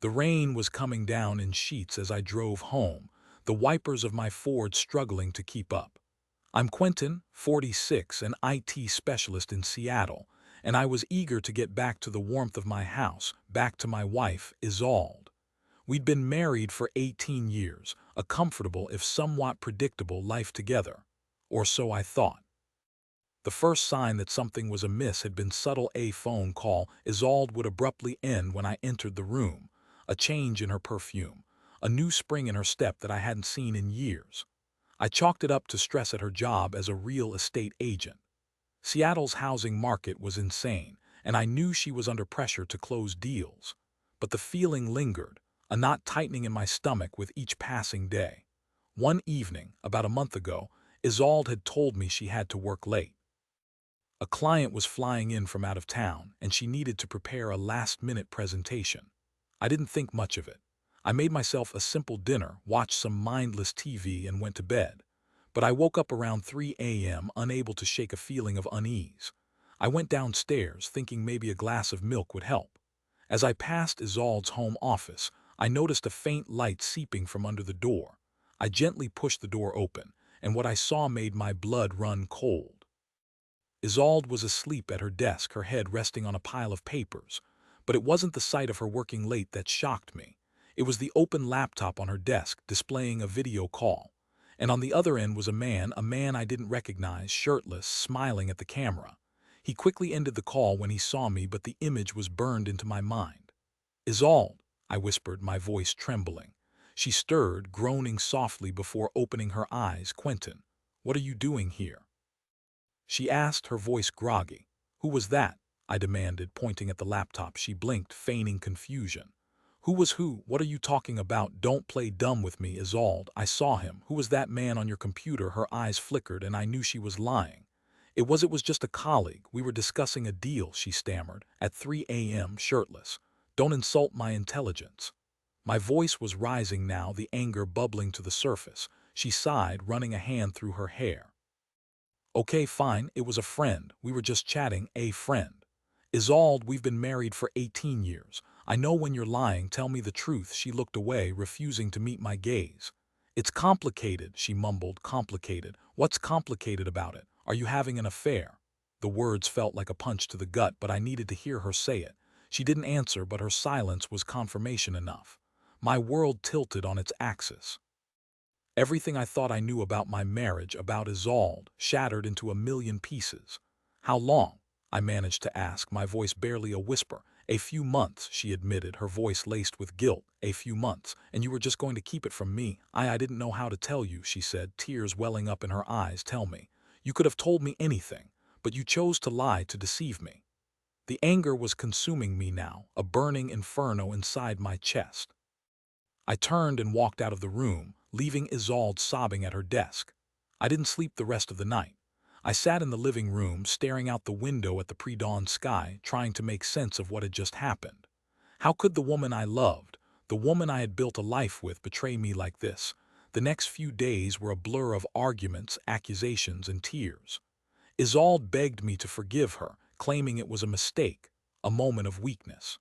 The rain was coming down in sheets as I drove home, the wipers of my Ford struggling to keep up. I'm Quentin, 46, an IT specialist in Seattle, and I was eager to get back to the warmth of my house, back to my wife, Isolde. We'd been married for 18 years, a comfortable if somewhat predictable life together. Or so I thought. The first sign that something was amiss had been subtle. A phone call Isolde would abruptly end when I entered the room, a change in her perfume, a new spring in her step that I hadn't seen in years. I chalked it up to stress at her job as a real estate agent. Seattle's housing market was insane, and I knew she was under pressure to close deals. But the feeling lingered, a knot tightening in my stomach with each passing day. One evening, about a month ago, Isolde had told me she had to work late. A client was flying in from out of town, and she needed to prepare a last-minute presentation. I didn't think much of it. I made myself a simple dinner, watched some mindless TV, and went to bed. But I woke up around 3 a.m. unable to shake a feeling of unease. I went downstairs, thinking maybe a glass of milk would help. As I passed Isolde's home office, I noticed a faint light seeping from under the door. I gently pushed the door open, and what I saw made my blood run cold. Isolde was asleep at her desk, her head resting on a pile of papers. But it wasn't the sight of her working late that shocked me. It was the open laptop on her desk displaying a video call. And on the other end was a man I didn't recognize, shirtless, smiling at the camera. He quickly ended the call when he saw me, but the image was burned into my mind. "Isolde," I whispered, my voice trembling. She stirred, groaning softly before opening her eyes. "Quentin, what are you doing here?" She asked, her voice groggy. "Who was that?" I demanded, pointing at the laptop. She blinked, feigning confusion. "Who was who? What are you talking about? Don't play dumb with me, Isolde. I saw him. Who was that man on your computer?" Her eyes flickered, and I knew she was lying. It was just a colleague. We were discussing a deal," she stammered, "at 3 a.m., shirtless. Don't insult my intelligence." My voice was rising now, the anger bubbling to the surface. She sighed, running a hand through her hair. "Okay, fine, it was a friend. We were just chatting, a friend. Isolde, we've been married for 18 years. I know when you're lying, tell me the truth." She looked away, refusing to meet my gaze. "It's complicated," she mumbled. "Complicated? What's complicated about it? Are you having an affair?" The words felt like a punch to the gut, but I needed to hear her say it. She didn't answer, but her silence was confirmation enough. My world tilted on its axis. Everything I thought I knew about my marriage, about Isolde, shattered into a million pieces. "How long?" I managed to ask, my voice barely a whisper. "A few months," she admitted, her voice laced with guilt. "A few months. And you were just going to keep it from me?" I didn't know how to tell you," she said, tears welling up in her eyes. "Tell me. You could have told me anything, but you chose to lie, to deceive me." The anger was consuming me now, a burning inferno inside my chest. I turned and walked out of the room, leaving Isolde sobbing at her desk. I didn't sleep the rest of the night. I sat in the living room, staring out the window at the pre-dawn sky, trying to make sense of what had just happened. How could the woman I loved, the woman I had built a life with, betray me like this? The next few days were a blur of arguments, accusations, and tears. Isolde begged me to forgive her, claiming it was a mistake, a moment of weakness.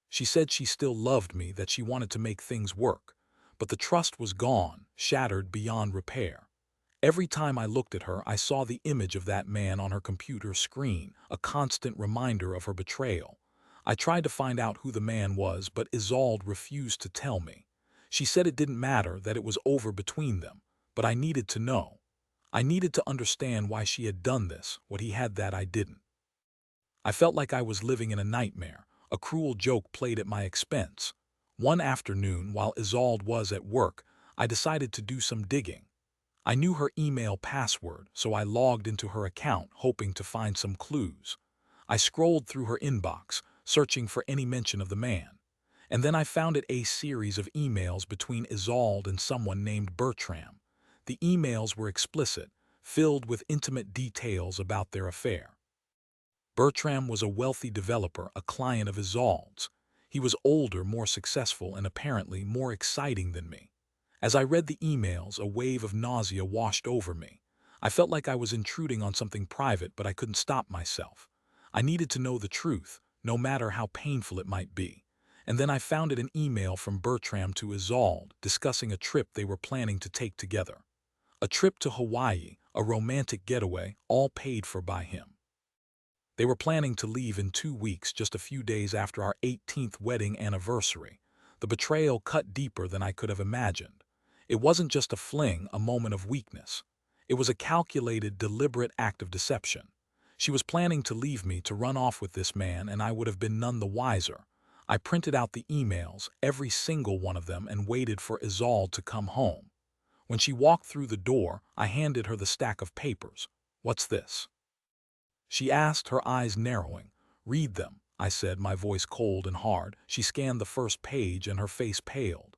She said she still loved me, that she wanted to make things work. But the trust was gone, shattered beyond repair. Every time I looked at her, I saw the image of that man on her computer screen, a constant reminder of her betrayal. I tried to find out who the man was, but Isolde refused to tell me. She said it didn't matter, that it was over between them. But I needed to know. I needed to understand why she had done this, what he had that I didn't. I felt like I was living in a nightmare, a cruel joke played at my expense. One afternoon, while Isolde was at work, I decided to do some digging. I knew her email password, so I logged into her account, hoping to find some clues. I scrolled through her inbox, searching for any mention of the man. And then I found it, a series of emails between Isolde and someone named Bertram. The emails were explicit, filled with intimate details about their affair. Bertram was a wealthy developer, a client of Isolde's. He was older, more successful, and apparently more exciting than me. As I read the emails, a wave of nausea washed over me. I felt like I was intruding on something private, but I couldn't stop myself. I needed to know the truth, no matter how painful it might be. And then I found an email from Bertram to Isolde discussing a trip they were planning to take together. A trip to Hawaii, a romantic getaway, all paid for by him. They were planning to leave in 2 weeks, just a few days after our 18th wedding anniversary. The betrayal cut deeper than I could have imagined. It wasn't just a fling, a moment of weakness. It was a calculated, deliberate act of deception. She was planning to leave me to run off with this man, and I would have been none the wiser. I printed out the emails, every single one of them, and waited for Isolde to come home. When she walked through the door, I handed her the stack of papers. "What's this?" she asked, her eyes narrowing. "Read them," I said, my voice cold and hard. She scanned the first page and her face paled.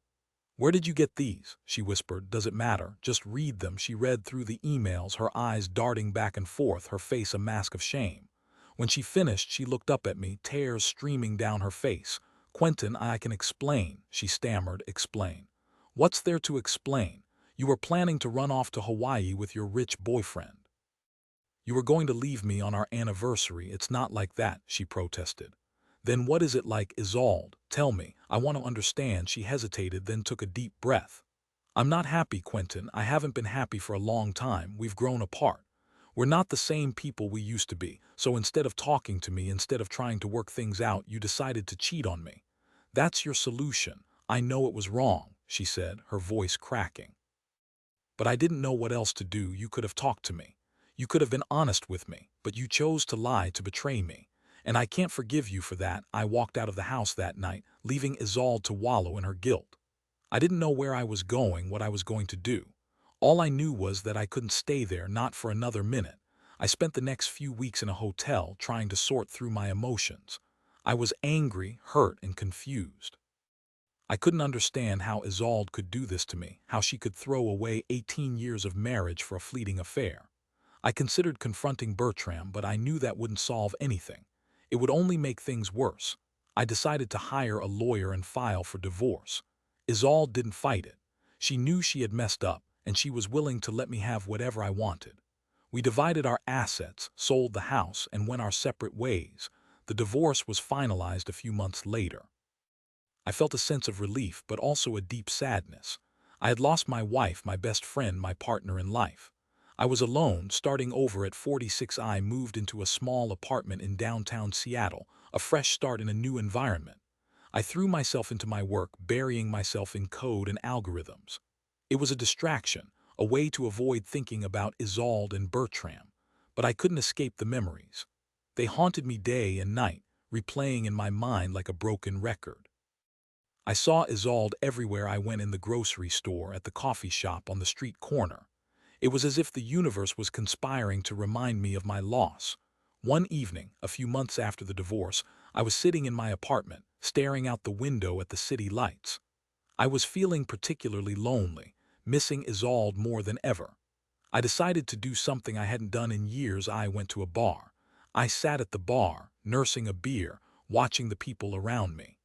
"Where did you get these?" she whispered. "Does it matter? Just read them." She read through the emails, her eyes darting back and forth, her face a mask of shame. When she finished, she looked up at me, tears streaming down her face. "Quentin, I can explain," she stammered. "Explain? What's there to explain? You were planning to run off to Hawaii with your rich boyfriend. You were going to leave me on our anniversary. It's not like that," she protested. "Then what is it like, Isolde? Tell me. I want to understand." She hesitated, then took a deep breath. "I'm not happy, Quentin. I haven't been happy for a long time. We've grown apart. We're not the same people we used to be. So instead of talking to me, instead of trying to work things out, you decided to cheat on me. That's your solution. I know it was wrong," she said, her voice cracking. "But I didn't know what else to do. You could have talked to me. You could have been honest with me, but you chose to lie, to betray me. And I can't forgive you for that." I walked out of the house that night, leaving Isolde to wallow in her guilt. I didn't know where I was going, what I was going to do. All I knew was that I couldn't stay there, not for another minute. I spent the next few weeks in a hotel, trying to sort through my emotions. I was angry, hurt, and confused. I couldn't understand how Isolde could do this to me, how she could throw away 18 years of marriage for a fleeting affair. I considered confronting Bertram, but I knew that wouldn't solve anything. It would only make things worse. I decided to hire a lawyer and file for divorce. Isolde didn't fight it. She knew she had messed up, and she was willing to let me have whatever I wanted. We divided our assets, sold the house, and went our separate ways. The divorce was finalized a few months later. I felt a sense of relief, but also a deep sadness. I had lost my wife, my best friend, my partner in life. I was alone, starting over at 46. I moved into a small apartment in downtown Seattle, a fresh start in a new environment. I threw myself into my work, burying myself in code and algorithms. It was a distraction, a way to avoid thinking about Isolde and Bertram, but I couldn't escape the memories. They haunted me day and night, replaying in my mind like a broken record. I saw Isolde everywhere I went, in the grocery store, at the coffee shop, on the street corner. It was as if the universe was conspiring to remind me of my loss. One evening, a few months after the divorce, I was sitting in my apartment, staring out the window at the city lights. I was feeling particularly lonely, missing Isolde more than ever. I decided to do something I hadn't done in years. I went to a bar. I sat at the bar, nursing a beer, watching the people around me.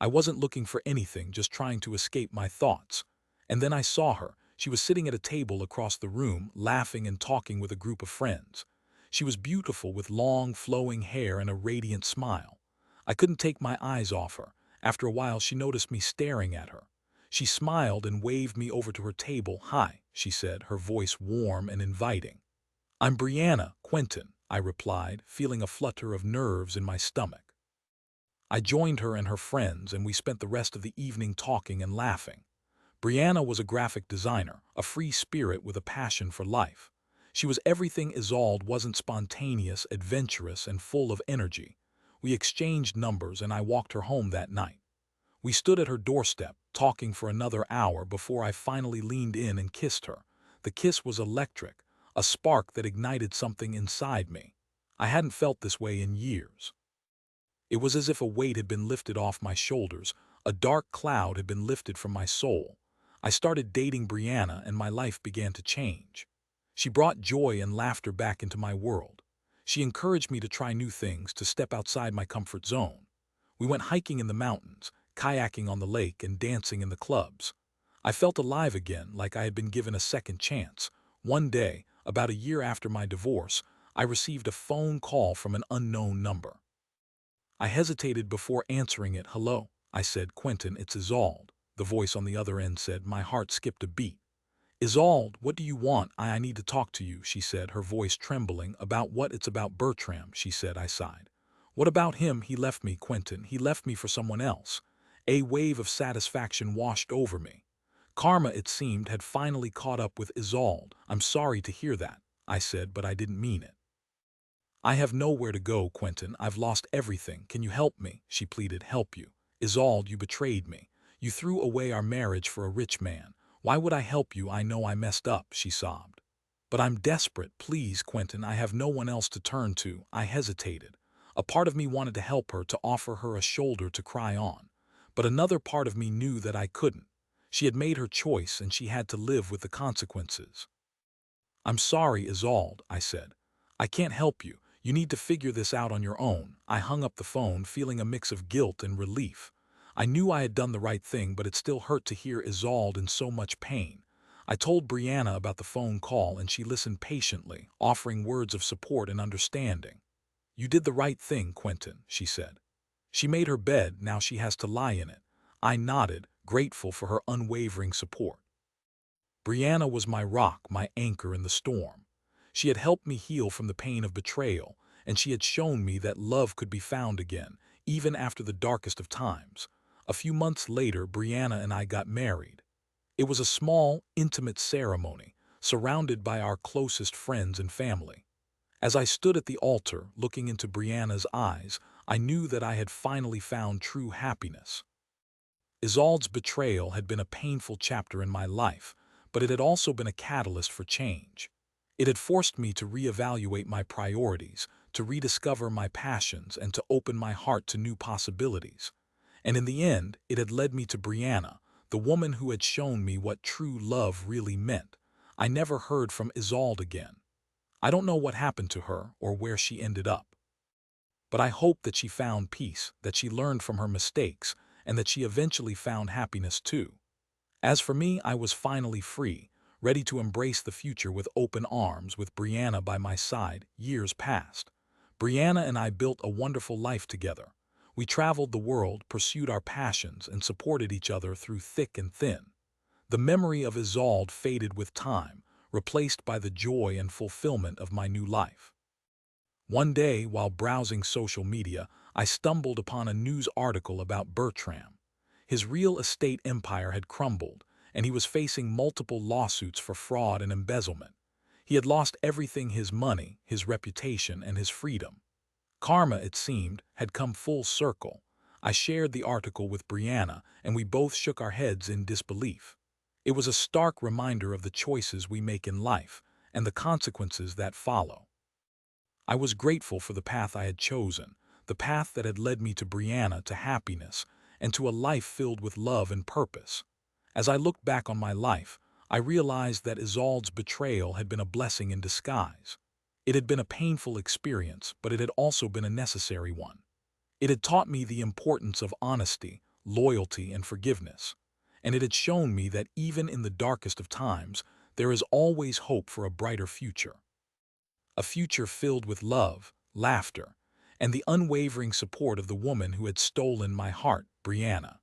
I wasn't looking for anything, just trying to escape my thoughts. And then I saw her. She was sitting at a table across the room, laughing and talking with a group of friends. She was beautiful, with long, flowing hair and a radiant smile. I couldn't take my eyes off her. After a while, she noticed me staring at her. She smiled and waved me over to her table. "Hi," she said, her voice warm and inviting. "I'm Brianna, Quentin," I replied, feeling a flutter of nerves in my stomach. I joined her and her friends, and we spent the rest of the evening talking and laughing. Brianna was a graphic designer, a free spirit with a passion for life. She was everything Isolde wasn't: spontaneous, adventurous, and full of energy. We exchanged numbers, and I walked her home that night. We stood at her doorstep, talking for another hour before I finally leaned in and kissed her. The kiss was electric, a spark that ignited something inside me. I hadn't felt this way in years. It was as if a weight had been lifted off my shoulders, a dark cloud had been lifted from my soul. I started dating Brianna, and my life began to change. She brought joy and laughter back into my world. She encouraged me to try new things, to step outside my comfort zone. We went hiking in the mountains, kayaking on the lake, and dancing in the clubs. I felt alive again, like I had been given a second chance. One day, about a year after my divorce, I received a phone call from an unknown number. I hesitated before answering it. "Hello," I said. "Quentin, it's Isolde." The voice on the other end said. My heart skipped a beat. "Isolde, what do you want?" I need to talk to you," she said, her voice trembling. "About what?" "It's about Bertram," she said. I sighed. "What about him?" "He left me, Quentin. He left me for someone else." A wave of satisfaction washed over me. Karma, it seemed, had finally caught up with Isolde. "I'm sorry to hear that," I said, "but I didn't mean it." "I have nowhere to go, Quentin. I've lost everything. Can you help me?" she pleaded. "Help you? Isolde, you betrayed me. You threw away our marriage for a rich man. Why would I help you? I know I messed up," she sobbed. "But I'm desperate. Please, Quentin, I have no one else to turn to." I hesitated. A part of me wanted to help her, to offer her a shoulder to cry on. But another part of me knew that I couldn't. She had made her choice, and she had to live with the consequences. "I'm sorry, Isolde," I said. "I can't help you. You need to figure this out on your own." I hung up the phone, feeling a mix of guilt and relief. I knew I had done the right thing, but it still hurt to hear Isolde in so much pain. I told Brianna about the phone call, and she listened patiently, offering words of support and understanding. "You did the right thing, Quentin," she said. "She made her bed, now she has to lie in it." I nodded, grateful for her unwavering support. Brianna was my rock, my anchor in the storm. She had helped me heal from the pain of betrayal, and she had shown me that love could be found again, even after the darkest of times. A few months later, Brianna and I got married. It was a small, intimate ceremony, surrounded by our closest friends and family. As I stood at the altar, looking into Brianna's eyes, I knew that I had finally found true happiness. Isolde's betrayal had been a painful chapter in my life, but it had also been a catalyst for change. It had forced me to reevaluate my priorities, to rediscover my passions, and to open my heart to new possibilities. And in the end, it had led me to Brianna, the woman who had shown me what true love really meant. I never heard from Isolde again. I don't know what happened to her or where she ended up. But I hope that she found peace, that she learned from her mistakes, and that she eventually found happiness too. As for me, I was finally free, ready to embrace the future with open arms, with Brianna by my side. Years passed. Brianna and I built a wonderful life together. We traveled the world, pursued our passions, and supported each other through thick and thin. The memory of Isolde faded with time, replaced by the joy and fulfillment of my new life. One day, while browsing social media, I stumbled upon a news article about Bertram. His real estate empire had crumbled, and he was facing multiple lawsuits for fraud and embezzlement. He had lost everything: his money, his reputation, and his freedom. Karma, it seemed, had come full circle. I shared the article with Brianna, and we both shook our heads in disbelief. It was a stark reminder of the choices we make in life, and the consequences that follow. I was grateful for the path I had chosen, the path that had led me to Brianna, to happiness, and to a life filled with love and purpose. As I looked back on my life, I realized that Isolde's betrayal had been a blessing in disguise. It had been a painful experience, but it had also been a necessary one. It had taught me the importance of honesty, loyalty, and forgiveness. And it had shown me that even in the darkest of times, there is always hope for a brighter future. A future filled with love, laughter, and the unwavering support of the woman who had stolen my heart, Brianna.